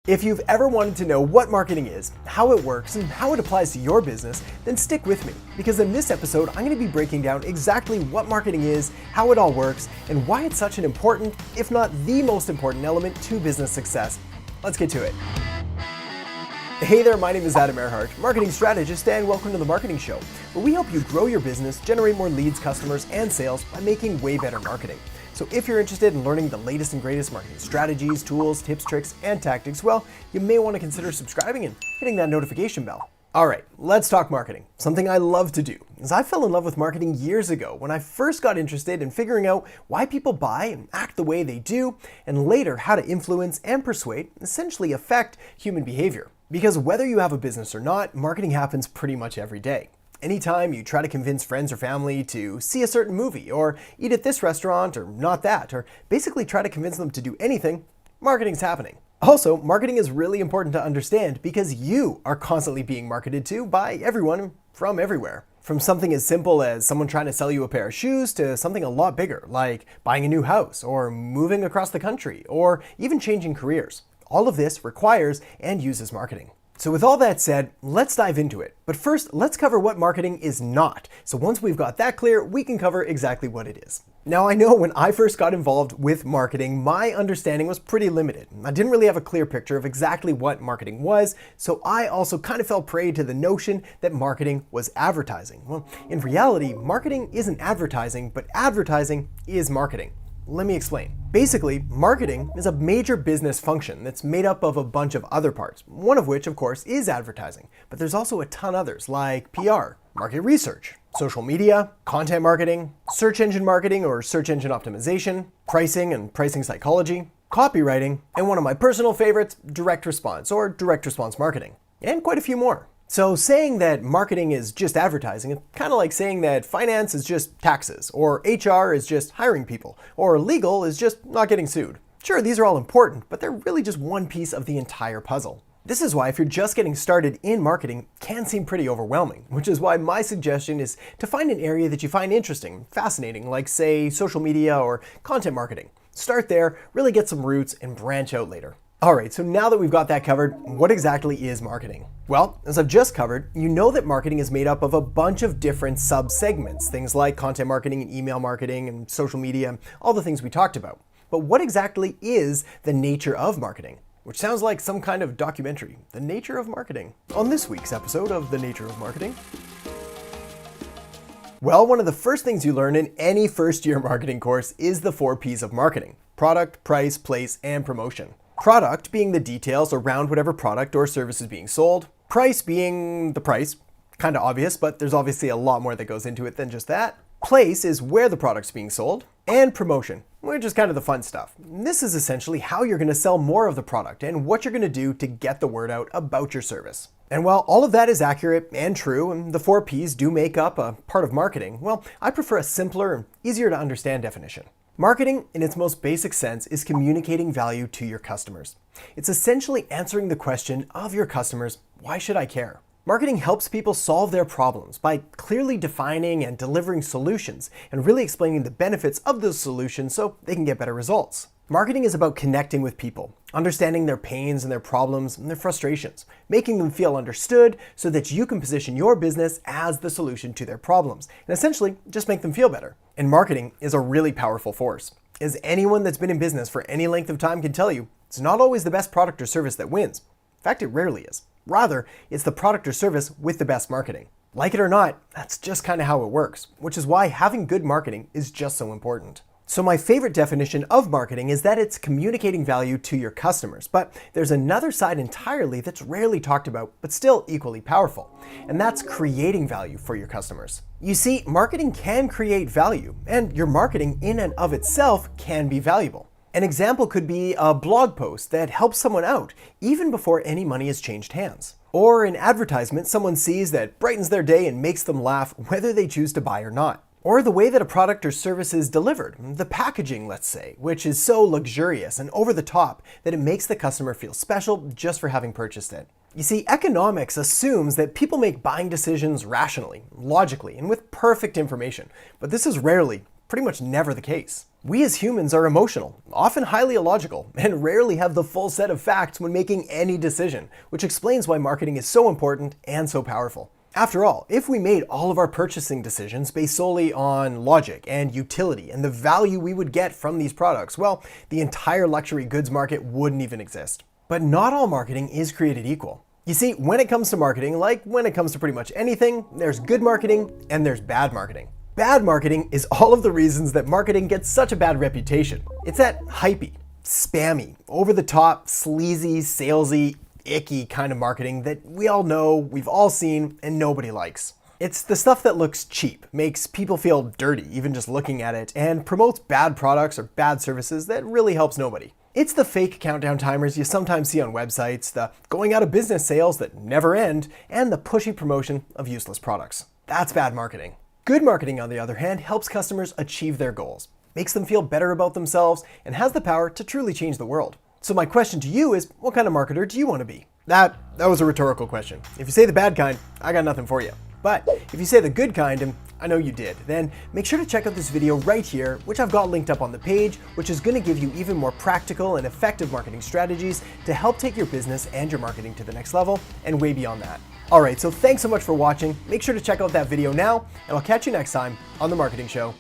If you've ever wanted to know what marketing is, how it works, and how it applies to your business, then stick with me, because in this episode, I'm going to be breaking down exactly what marketing is, how it all works, and why it's such an important, if not the most important element to business success. Let's get to it. Hey there, my name is Adam Earhart, marketing strategist, and welcome to The Marketing Show, where we help you grow your business, generate more leads, customers, and sales by making way better marketing. So if you're interested in learning the latest and greatest marketing strategies, tools, tips, tricks, and tactics, well, you may want to consider subscribing and hitting that notification bell. All right, let's talk marketing. Something I love to do, as I fell in love with marketing years ago when I first got interested in figuring out why people buy and act the way they do, and later how to influence and persuade, essentially affect human behavior. Because whether you have a business or not, marketing happens pretty much every day. Anytime you try to convince friends or family to see a certain movie, or eat at this restaurant, or not that, or basically try to convince them to do anything, marketing's happening. Also, marketing is really important to understand because you are constantly being marketed to by everyone from everywhere. From something as simple as someone trying to sell you a pair of shoes to something a lot bigger, like buying a new house, or moving across the country, or even changing careers. All of this requires and uses marketing. So with all that said, let's dive into it. But first, let's cover what marketing is not. So once we've got that clear, we can cover exactly what it is. Now, I know when I first got involved with marketing, my understanding was pretty limited. I didn't really have a clear picture of exactly what marketing was, so I also kind of fell prey to the notion that marketing was advertising. Well, in reality, marketing isn't advertising, but advertising is marketing. Let me explain. Basically, marketing is a major business function that's made up of a bunch of other parts, one of which, of course, is advertising. But there's also a ton others like PR, market research, social media, content marketing, search engine marketing or search engine optimization, pricing and pricing psychology, copywriting, and one of my personal favorites, direct response or direct response marketing, and quite a few more. So saying that marketing is just advertising is kind of like saying that finance is just taxes, or HR is just hiring people, or legal is just not getting sued. Sure, these are all important, but they're really just one piece of the entire puzzle. This is why if you're just getting started in marketing, it can seem pretty overwhelming, which is why my suggestion is to find an area that you find interesting, fascinating, like say social media or content marketing. Start there, really get some roots, and branch out later. All right, so now that we've got that covered, what exactly is marketing? Well, as I've just covered, you know that marketing is made up of a bunch of different sub-segments, things like content marketing and email marketing and social media, all the things we talked about. But what exactly is the nature of marketing? Which sounds like some kind of documentary, The Nature of Marketing. On this week's episode of The Nature of Marketing, well, one of the first things you learn in any first-year marketing course is the 4 Ps of marketing: product, price, place, and promotion. Product being the details around whatever product or service is being sold. Price being the price, kind of obvious, but there's obviously a lot more that goes into it than just that. Place is where the product's being sold. And promotion, which is kind of the fun stuff. This is essentially how you're going to sell more of the product and what you're going to do to get the word out about your service. And while all of that is accurate and true, and the 4 Ps do make up a part of marketing, well, I prefer a simpler and easier to understand definition. Marketing, in its most basic sense, is communicating value to your customers. It's essentially answering the question of your customers, why should I care? Marketing helps people solve their problems by clearly defining and delivering solutions and really explaining the benefits of those solutions so they can get better results. Marketing is about connecting with people, understanding their pains and their problems and their frustrations, making them feel understood so that you can position your business as the solution to their problems, and essentially just make them feel better. And marketing is a really powerful force. As anyone that's been in business for any length of time can tell you, it's not always the best product or service that wins. In fact, it rarely is. Rather, it's the product or service with the best marketing. Like it or not, that's just kind of how it works, which is why having good marketing is just so important. So my favorite definition of marketing is that it's communicating value to your customers, but there's another side entirely that's rarely talked about, but still equally powerful, and that's creating value for your customers. You see, marketing can create value, and your marketing in and of itself can be valuable. An example could be a blog post that helps someone out, even before any money has changed hands. Or an advertisement someone sees that brightens their day and makes them laugh whether they choose to buy or not. Or the way that a product or service is delivered, the packaging, let's say, which is so luxurious and over the top that it makes the customer feel special just for having purchased it. You see, economics assumes that people make buying decisions rationally, logically, and with perfect information, but this is rarely, pretty much never the case. We as humans are emotional, often highly illogical, and rarely have the full set of facts when making any decision, which explains why marketing is so important and so powerful. After all, if we made all of our purchasing decisions based solely on logic and utility and the value we would get from these products, well, the entire luxury goods market wouldn't even exist. But not all marketing is created equal. You see, when it comes to marketing, like when it comes to pretty much anything, there's good marketing and there's bad marketing. Bad marketing is all of the reasons that marketing gets such a bad reputation. It's that hypey, spammy, over-the-top, sleazy, salesy, icky kind of marketing that we all know, we've all seen, and nobody likes. It's the stuff that looks cheap, makes people feel dirty even just looking at it, and promotes bad products or bad services that really helps nobody. It's the fake countdown timers you sometimes see on websites, the going out of business sales that never end, and the pushy promotion of useless products. That's bad marketing. Good marketing, on the other hand, helps customers achieve their goals, makes them feel better about themselves, and has the power to truly change the world. So my question to you is, what kind of marketer do you want to be? That was a rhetorical question. If you say the bad kind, I got nothing for you. But if you say the good kind, and I know you did, then make sure to check out this video right here, which I've got linked up on the page, which is going to give you even more practical and effective marketing strategies to help take your business and your marketing to the next level and way beyond that. Alright, so thanks so much for watching. Make sure to check out that video now, and I'll catch you next time on The Marketing Show.